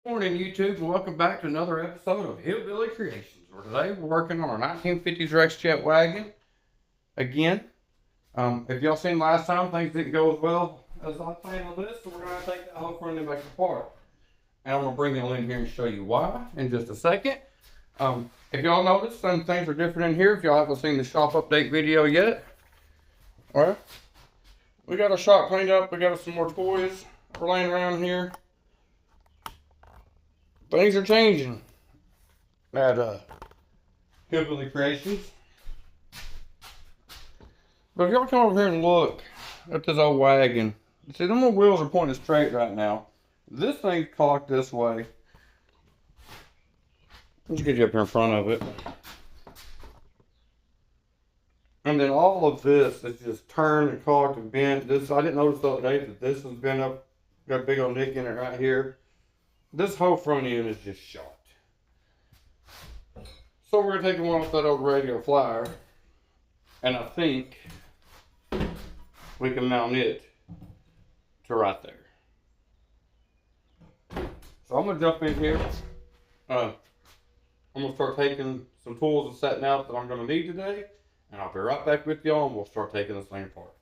Morning, YouTube, and welcome back to another episode of Hillbilly Creations. Where today we're working on our 1950s Rex Jet wagon again. If y'all seen last time, things didn't go as well as I planned on this, so we're going to take that whole front end back apart. And I'm going to bring y'all in here and show you why in just a second. If y'all notice, some things are different in here. If y'all haven't seen the shop update video yet, alright, we got our shop cleaned up. We got some more toys we're laying around here. Things are changing at Hillbilly Creations. But if y'all come over here and look at this old wagon, see them little wheels are pointing straight right now. This thing's cocked this way. Let's get you up here in front of it. And then all of this is just turned and cocked and bent. This, I didn't notice the other day that this has been up, got a big old nick in it right here. This whole front end is just shot. So we're gonna take one off that old radio flyer, and I think we can mount it to right there. So I'm gonna jump in here. I'm gonna start taking some tools and setting out that I'm gonna need today, and I'll be right back with y'all, and we'll start taking this thing apart.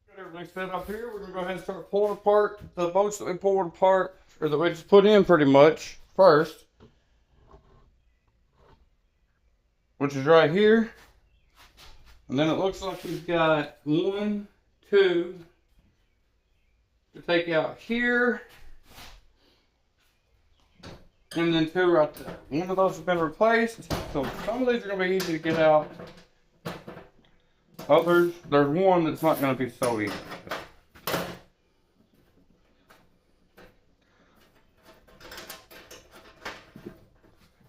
Got everything set up here. We're gonna go ahead and start pulling apart the bolts that we pulled apart, or that we just put in pretty much first, which is right here. And then it looks like we've got 1, 2 to take out here, and then 2 right there. One of those has been replaced, so some of these are going to be easy to get out. Others, there's one that's not going to be so easy.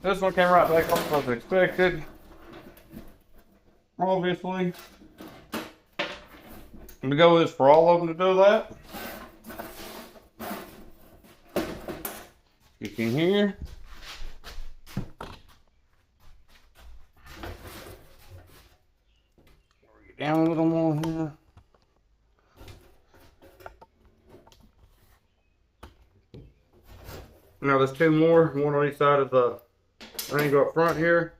This one came right back off as expected. Obviously. The goal is for all of them to do that. You can hear. Get down a little more here. Now there's 2 more, one on each side of the angle up front here.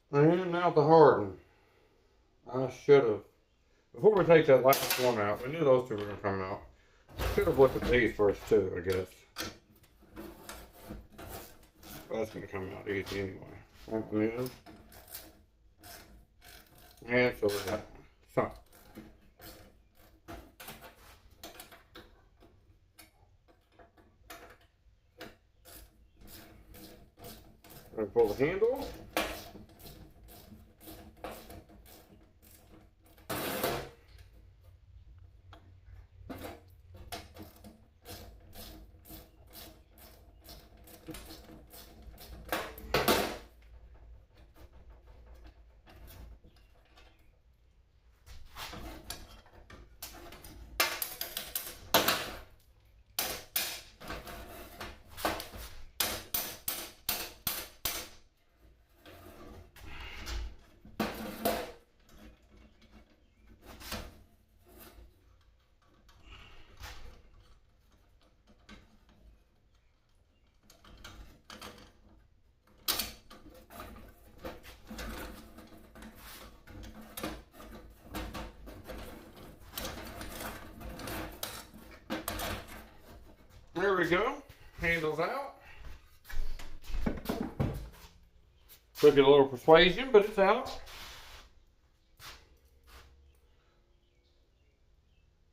And now the harden. I should have, before we take that last one out, we knew those 2 were going to come out. Should have looked at these first too, I guess. But that's going to come out easy anyway. Open it. And so is that one. So. I'm going to pull the handle. There we go. Handles out. Took it a little persuasion, but it's out.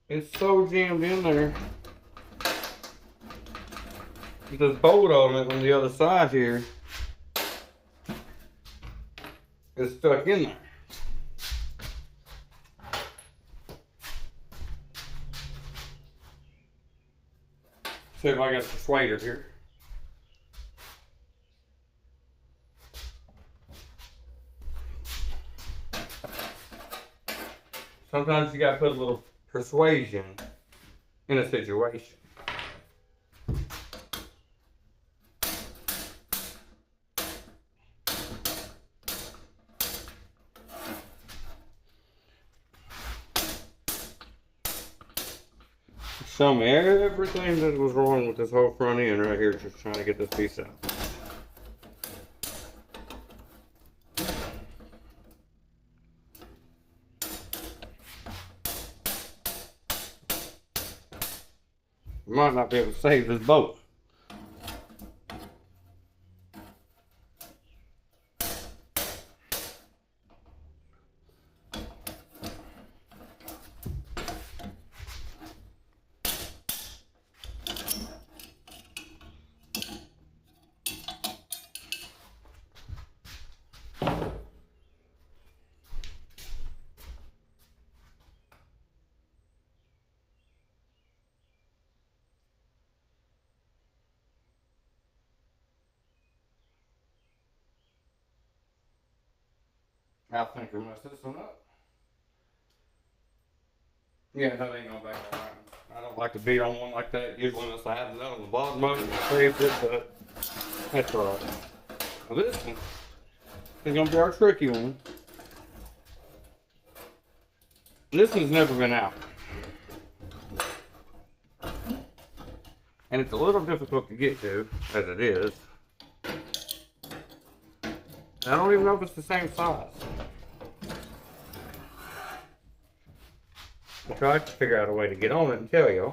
It's so jammed in there. This bolt on it on the other side here is stuck in there. See if I got a persuader here. Sometimes you gotta put a little persuasion in a situation. Show me everything that was wrong with this whole front end right here, just trying to get this piece out. You might not be able to save this boat. I think we messed this one up. Yeah, that ain't gonna back around. I don't like to beat on one like that. Usually unless I have that on the bottom of it, I saved it, but that's all right. Now this one is gonna be our tricky one. This one's never been out. And it's a little difficult to get to, as it is. I don't even know if it's the same size. I tried to figure out a way to get on it and tell you.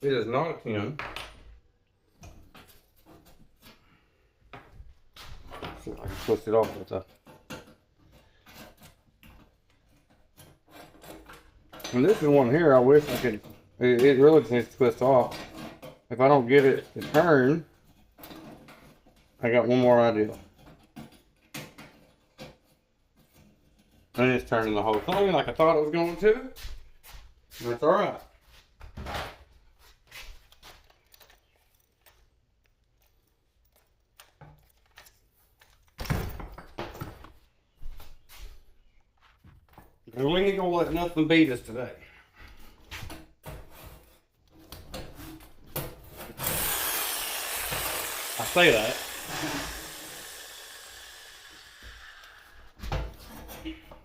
It is not a 10. See if I can twist it off with a. And this is one here I wish I could. It really just needs to twist off. If I don't get it to turn, I got one more idea. And it's turning the whole thing like I thought it was going to. That's alright. And we ain't gonna let nothing beat us today. I say that.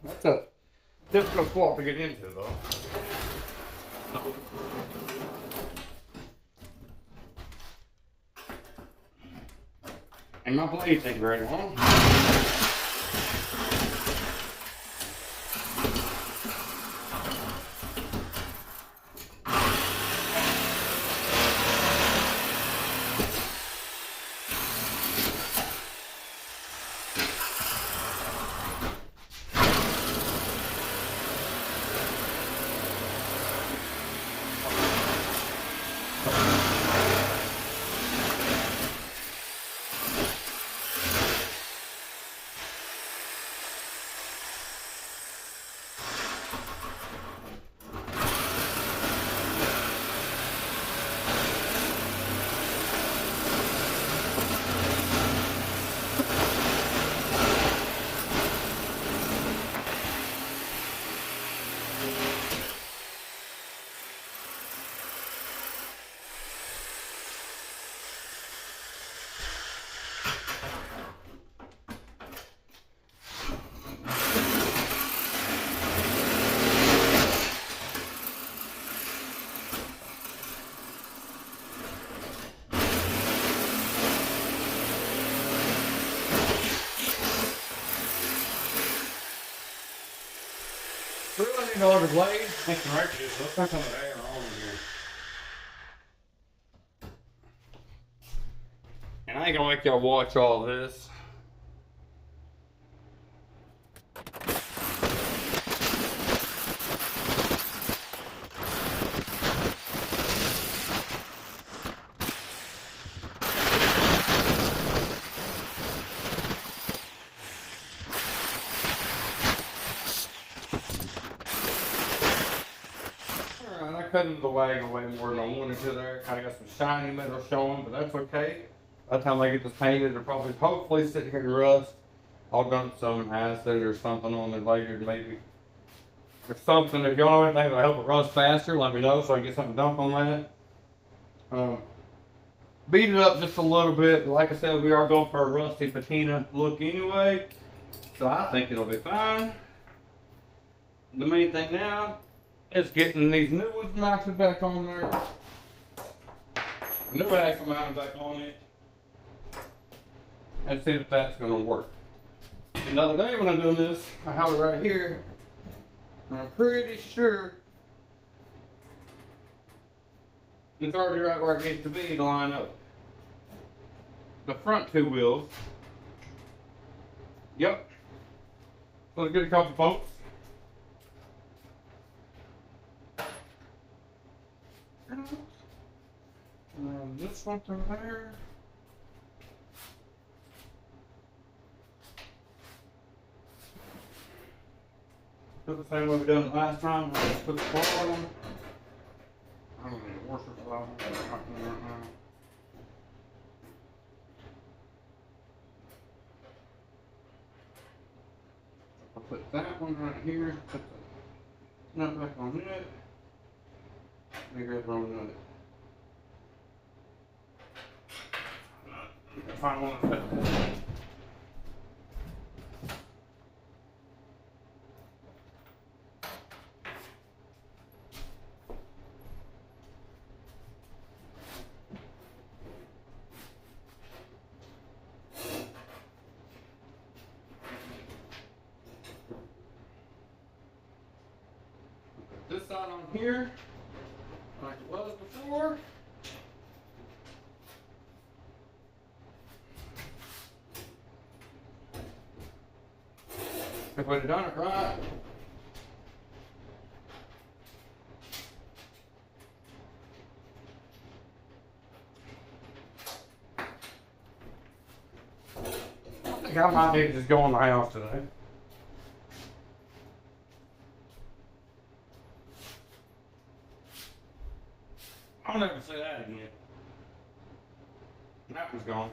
That's a difficult spot to get into, though. And my blades ain't very long. Really need all the blades. Let's put some of the air on here. And I ain't gonna make y'all watch all this. cut into the wagon way more than I wanted to there. Kind of got some shiny metal showing, but that's okay. By the time I get this painted, it'll probably hopefully sit here and rust. I'll dump some acid or something on it later, maybe. Or something. If y'all know anything that'll help it rust faster, let me know so I can get something dumped on that. Beat it up just a little bit. Like I said, we are going for a rusty patina look anyway, so I think it'll be fine. The main thing now is getting these new ones mounted back on there. New axle mounted back on it. And see if that's going to work. The other day when I'm doing this, I have it right here. And I'm pretty sure it's already right where it needs to be to line up the front two wheels. Yep. So let's get a couple bolts. This one through there. Do the same way we done it last time. Put the bar on. I don't need a washer for that one. Right now. I'll put that one right here. Put the nut back on it. Let me grab the wrong nut. Find one that fits. This side on here, like it was before. If we'd have done it right, I think I might need to just go in the house today. I'll never say that again. That was gone.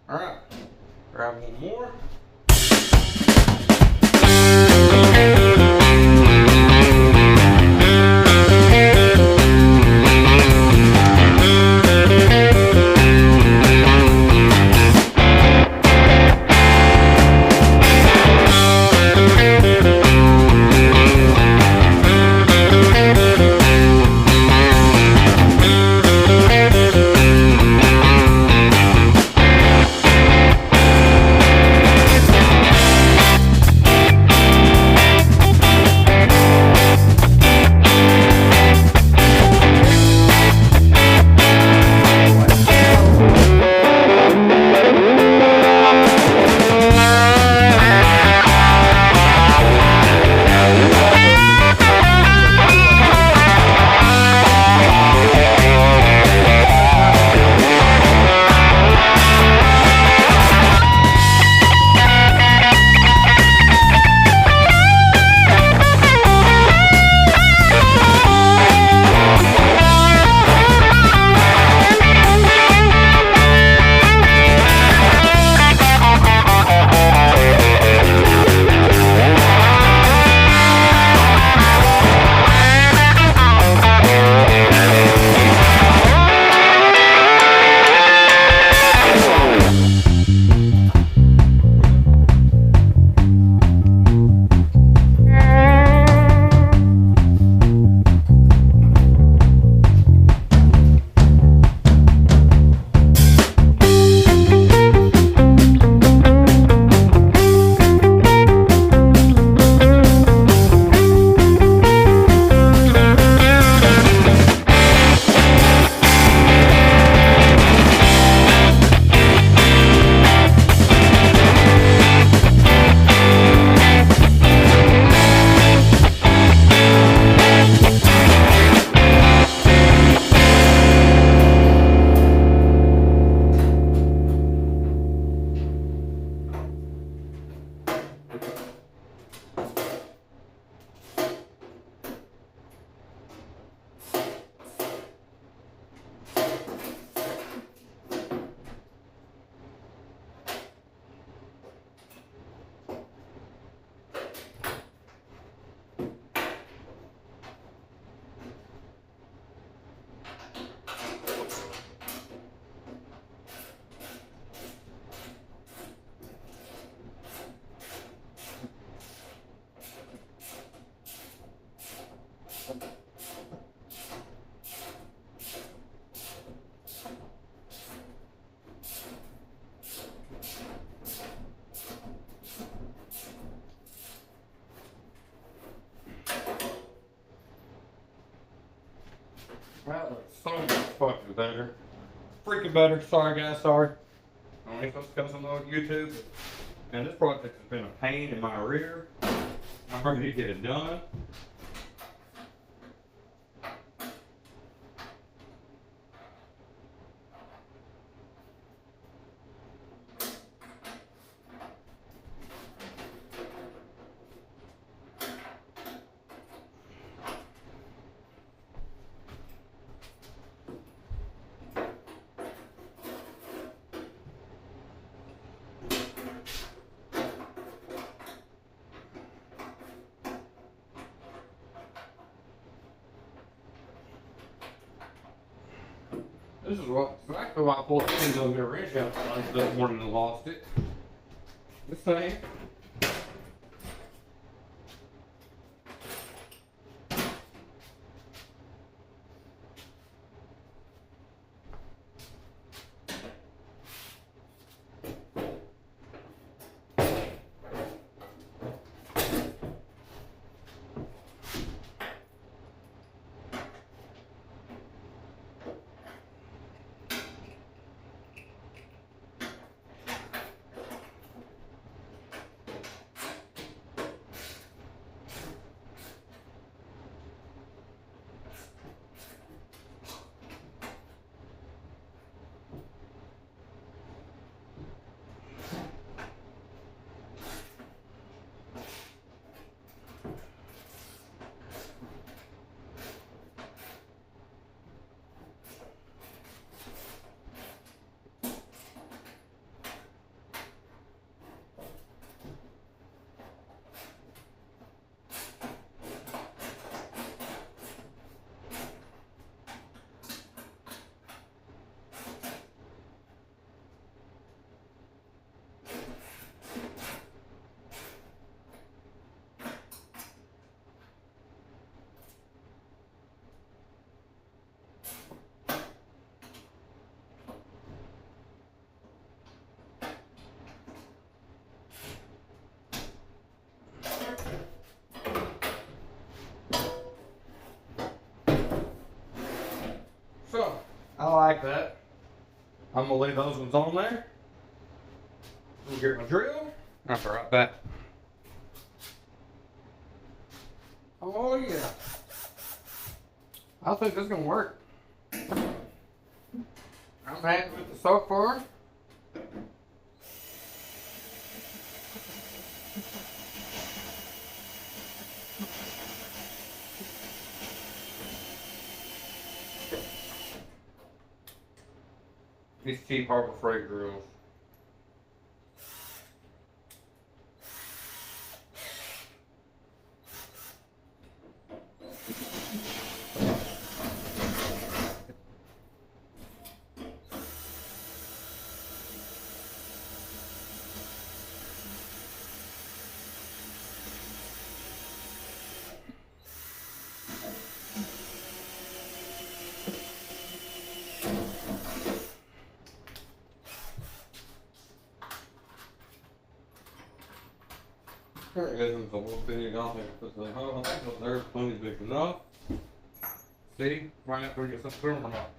All right, grab one more. That looks so much fucking better. Freaking better. Sorry, guys. Sorry. I don't think that's because I'm on YouTube. And this project has been a pain in my rear. I'm ready to get it done. This is exactly why I pulled the pins on the wrench out this morning and lost it. This thing. So, I like that. I'm gonna leave those ones on there. I'm gonna get my drill. I'll be right back. Oh yeah. I think this is gonna work. I'm happy with it so far. These cheap Harbor Freight drills. There it is, it's a little big on there. I think there's plenty big enough. See? Right after we get some film from out.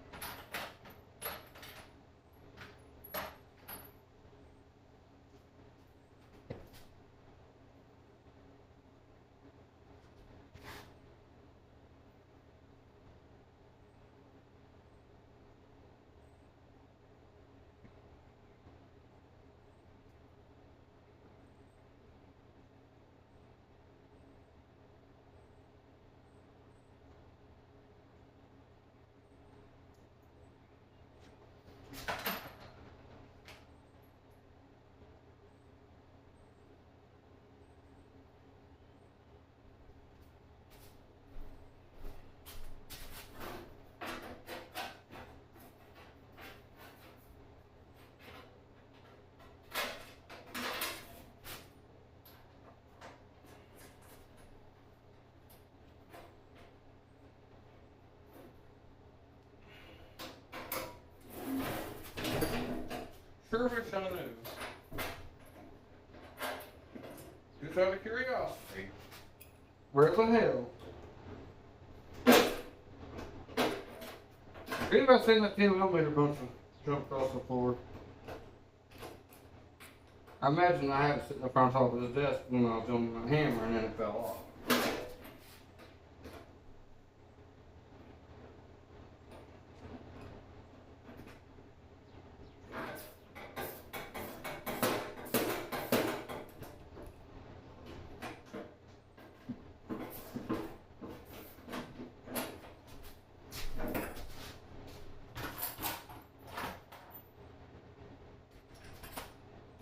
Sure wish I knew. Just out of curiosity. Where the hell Anybody seen that 10mm bunch of jump across the floor? I imagine I had it sitting up on top of the desk when I was doing my hammer and then it fell off.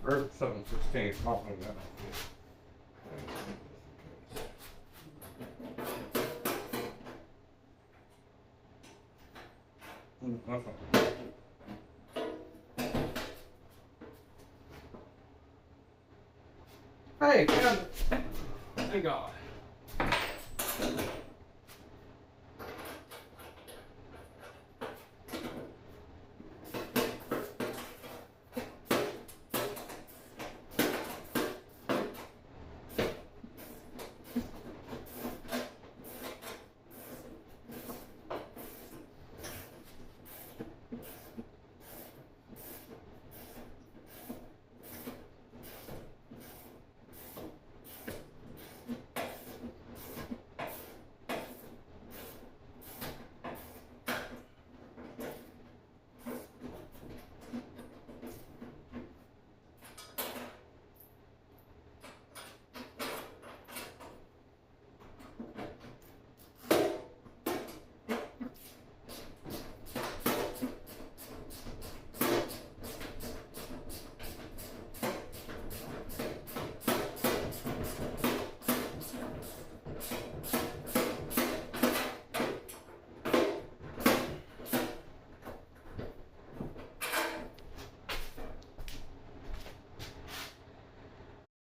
Or 7/16, not like that. That's fine. Hey, found it. Thank God.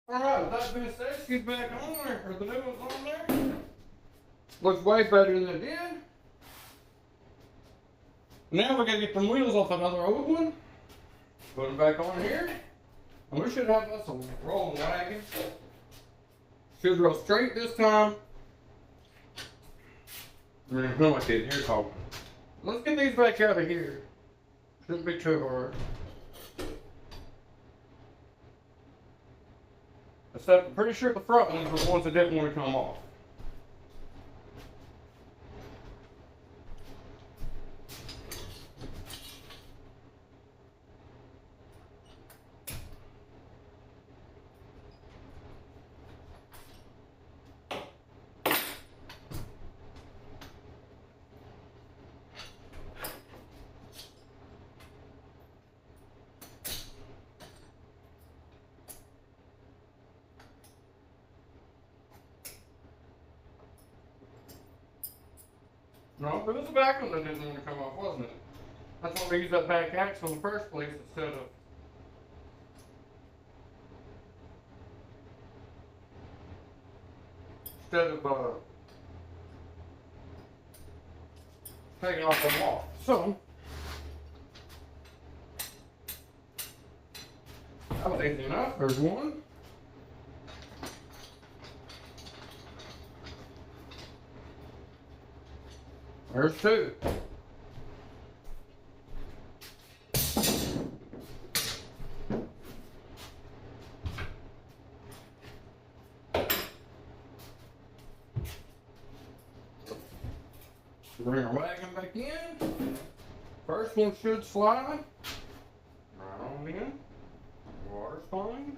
Alright, with that being said, she's back on there, or the new one's on there. Looks way better than it did. Now we gotta get the wheels off another old one. Put them back on here. And we should have us a rolling wagon. Should roll straight this time. No, I didn't. Here's talking. Let's get these back out of here. Shouldn't be too hard. Except I'm pretty sure the front ones were the ones that didn't want to come off. No, it was the back one that didn't want to come off, wasn't it? That's why we used that back axle in the first place instead of taking off the wall. So that was easy enough. There's one. There's two. Bring our wagon back in. First one should slide. Right on in. Water's fine.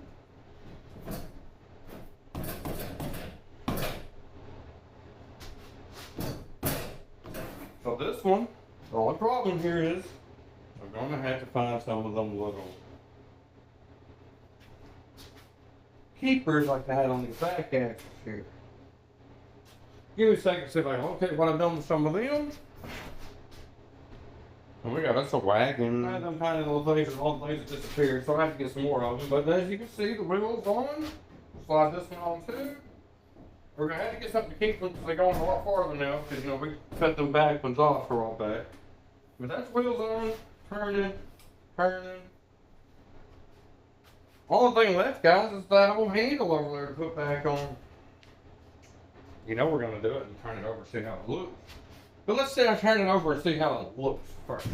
So this one, the only problem here is we're going to have to find some of them little keepers like they had on these back axles here. Give me a second to see if I can locate what I've done with some of them. And we got us a wagon. I had them kind of little things, all the things that disappeared, so I have to get some more of them. But as you can see, the wheel's on. Slide this one on too. We're gonna have to get something to keep them because they're going a lot farther now. Because you know we cut them back ones off for all back. But that's wheels on, turning, turning. Only thing left, guys, is that old handle over there to put back on. You know we're gonna do it and turn it over, see how it looks. But let's say I turn it over and see how it looks first.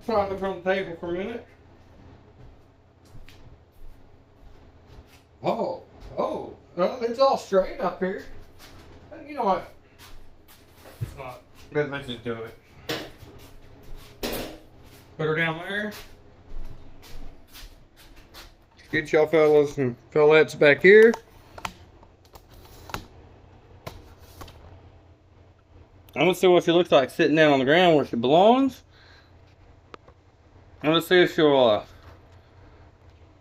Try to look on the table for a minute. Oh, well, it's all straight up here. You know what? It's not. Let's just do it. Put her down there. Get y'all fellas and fellettes back here. I'm gonna see what she looks like sitting down on the ground where she belongs. And let's see if she'll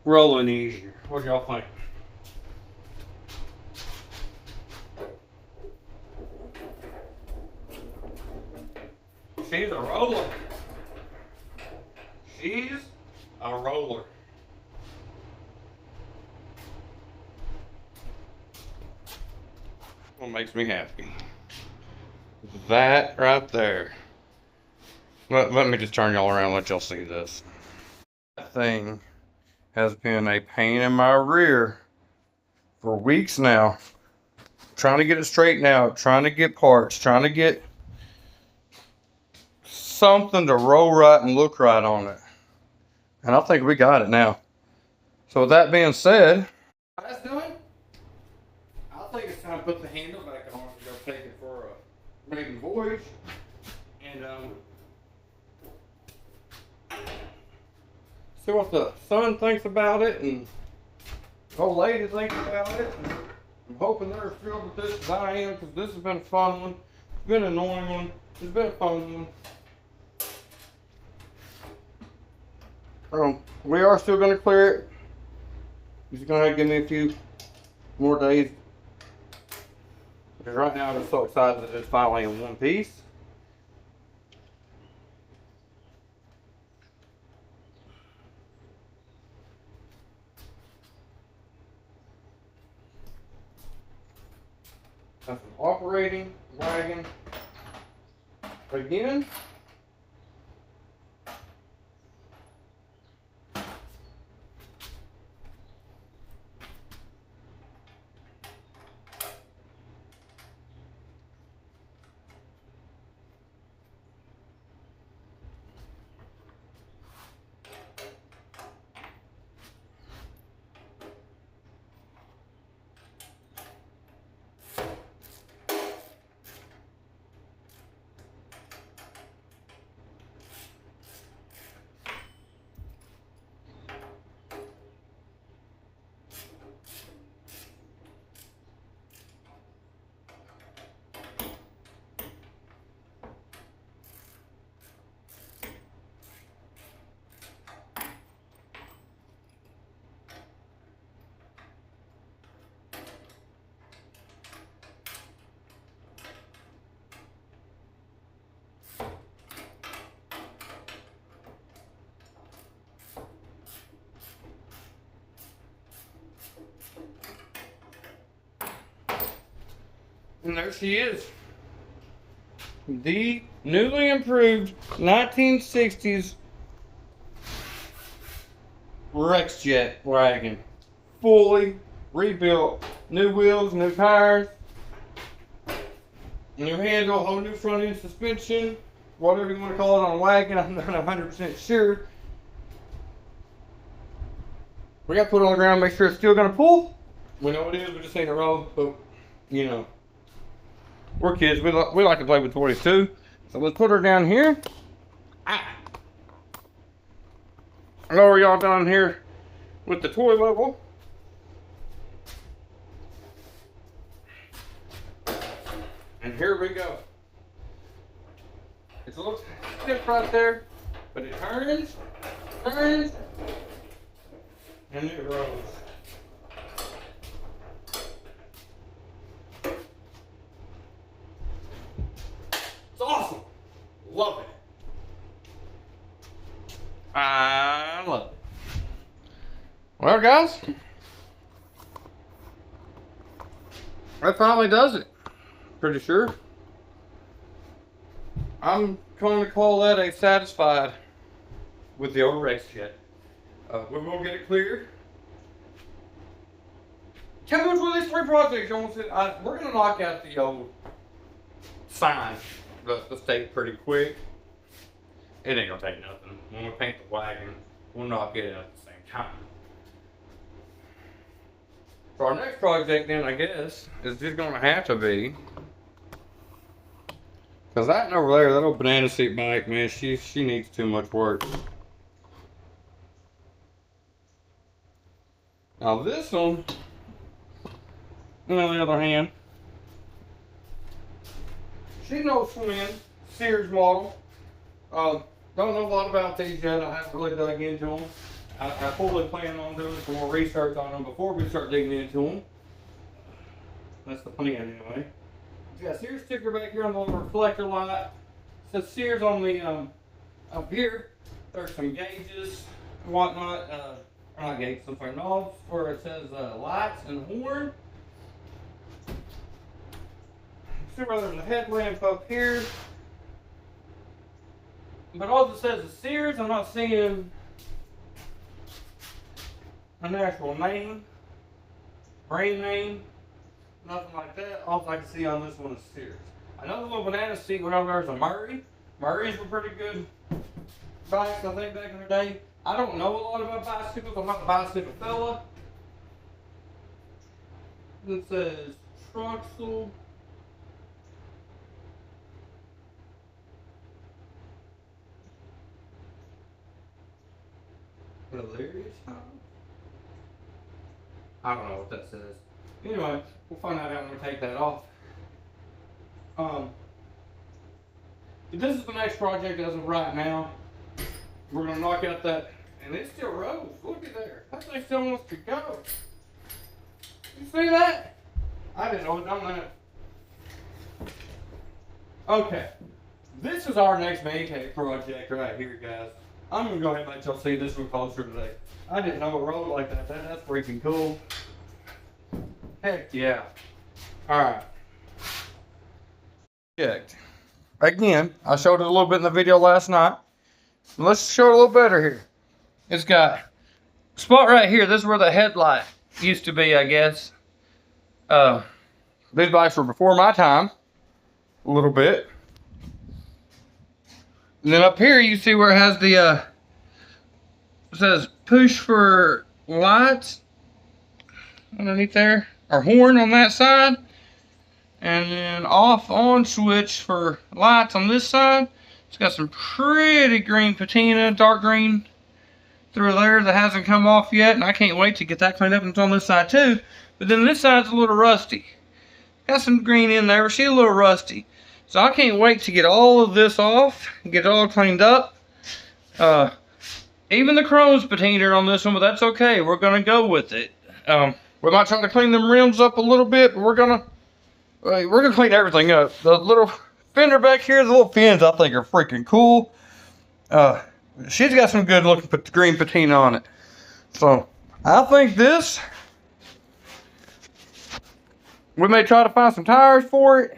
roll any easier. What do y'all think? She's a roller. She's a roller. What makes me happy? That right there. Let me just turn y'all around and let y'all see this. That thing has been a pain in my rear for weeks now. Trying to get it straightened out, trying to get parts, trying to get something to roll right and look right on it. And I think we got it now. So with that being said, that's done. I think it's time to put the handle back on and go take it for a maiden voyage. And see what the son thinks about it and the old lady thinks about it. And I'm hoping they're as thrilled with this as I am, because this has been a fun one. It's been an annoying one. It's been a fun one. We are still going to clear it. He's going to give me a few more days. Because right now I'm so excited that it's finally in one piece. That's an operating wagon. Again. And there she is. The newly improved 1960s RexJet wagon. Fully rebuilt. New wheels, new tires, new handle, whole new front end suspension, whatever you want to call it on a wagon. I'm not 100% sure. We got to put it on the ground, make sure it's still going to pull. We know it is, we just ain't a roll, but you know. We're kids, we like to play with toys too. So let's put her down here. Lower y'all down here with the toy level. And here we go. It's a little stiff right there, but it turns, and it rolls. It's awesome. Love it. I love it. Well, guys, that finally does it. Pretty sure. I'm going to call that a satisfied with the old RexJet. We will get it cleared. Tell me which one of these 3 projects you want to see. We're going to knock out the old sign, the state pretty quick. It ain't going to take nothing. When we paint the wagon, we'll knock it out at the same time. So our next project then, I guess, is just going to have to be, because that over there, that old banana seat bike, man, she needs too much work. Now this one, on the other hand, she knows swim, Sears model. Don't know a lot about these yet. I haven't really dug into them. I fully plan on doing some more research on them before we start digging into them. That's the plan anyway. Got a Sears sticker back here on the little reflector light. It says Sears on the up here. There's some gauges and whatnot. Not gauges, I'm sorry, knobs where it says lights and horn. See where there's a headlamp up here. But all it says is Sears. I'm not seeing an actual name, brand name, nothing like that. All I can see on this one is Sears. Another little banana seat went over there is a Murray. Murrays were pretty good bikes, I think, back in the day. I don't know a lot about bicycles. I'm not a bicycle fella. It says Troxel. Hilarious. I don't know what that says. Anyway, we'll find out when we take that off. This is the next project as of right now. We're gonna knock out that, and it still rolls. Look at there. That thing still wants to go. You see that? I didn't know it done that. Okay. This is our next Maytag project right here, guys. I'm gonna go ahead and let y'all see this one closer today. I didn't know it rolled like that. That's freaking cool. Heck yeah. Alright. Checked. Again, I showed it a little bit in the video last night. Let's show it a little better here. It's got a spot right here. This is where the headlight used to be, I guess. These bikes were before my time. A little bit. And then up here you see where it has the it says push for lights underneath there, or horn on that side, and then off on switch for lights on this side. It's got some pretty green patina, dark green through there that hasn't come off yet, and I can't wait to get that cleaned up. And it's on this side too, but then this side's a little rusty. Got some green in there, but she's a little rusty. So I can't wait to get all of this off and get it all cleaned up. Even the chrome's patina on this one, but that's okay. We're gonna go with it. We might try to clean them rims up a little bit, but we're gonna clean everything up. The little fender back here, the little fins, I think are freaking cool. She's got some good looking green patina on it. So I think this, we may try to find some tires for it.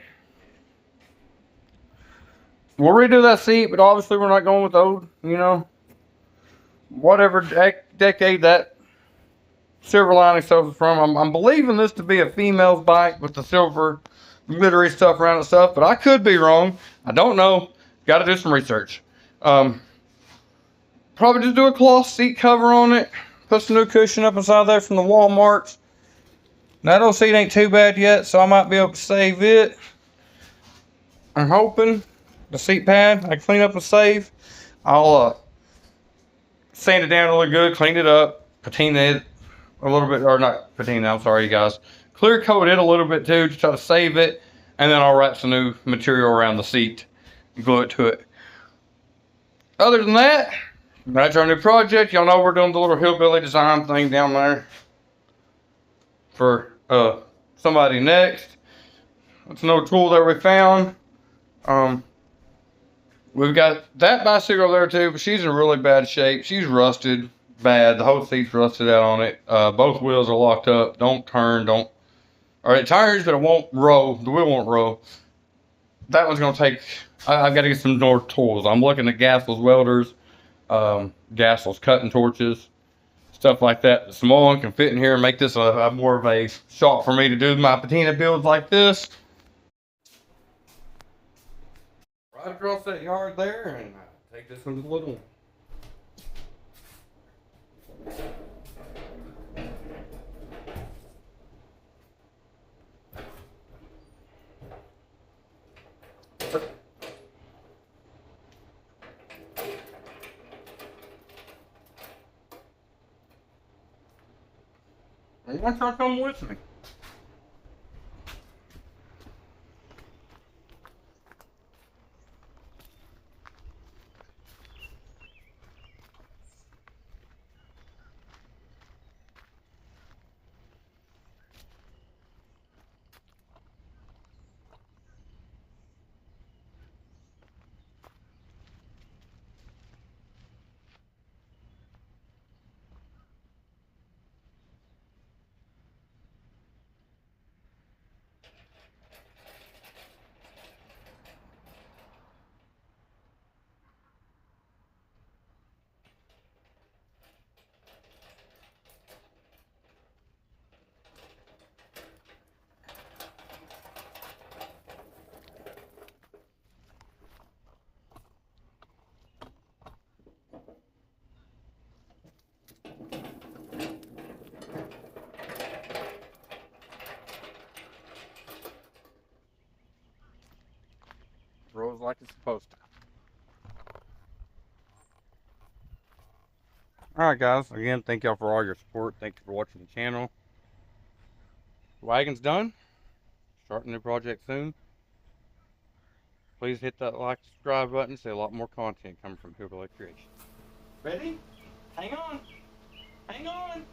We'll redo that seat, but obviously we're not going with the old, you know, whatever decade that silver lining stuff is from. I'm believing this to be a female's bike with the silver glittery stuff around and stuff, but I could be wrong. I don't know. Got to do some research. Probably just do a cloth seat cover on it. Put some new cushion up inside there from the Walmarts. That old seat ain't too bad yet, so I might be able to save it. I'm hoping. The seat pad, I clean up and save. I'll sand it down really good, clean it up, patina it a little bit, or not patina, I'm sorry you guys. Clear coat it a little bit too, to try to save it, and then I'll wrap some new material around the seat and glue it to it. Other than that, that's our new project. Y'all know we're doing the little hillbilly design thing down there for somebody next. That's another tool that we found. We've got that bicycle there too, but she's in really bad shape. She's rusted bad. The whole seat's rusted out on it. Both wheels are locked up. Don't turn, or it turns, but it won't roll. The wheel won't roll. That one's gonna take, I've got to get some more tools. I'm looking at Gasol's welders, Gasol's cutting torches. stuff like that. The small one can fit in here and make this a more of a shop for me to do my patina builds like this. Right across that yard there, and take this one to the little one. I want y'all to come with me. Rolls like it's supposed to. Alright guys, again, thank y'all for all your support. Thank you for watching the channel. The wagon's done. Starting a new project soon. Please hit that like, subscribe button. See a lot more content coming from Hillbilly Creations. Ready? Hang on. Hang on.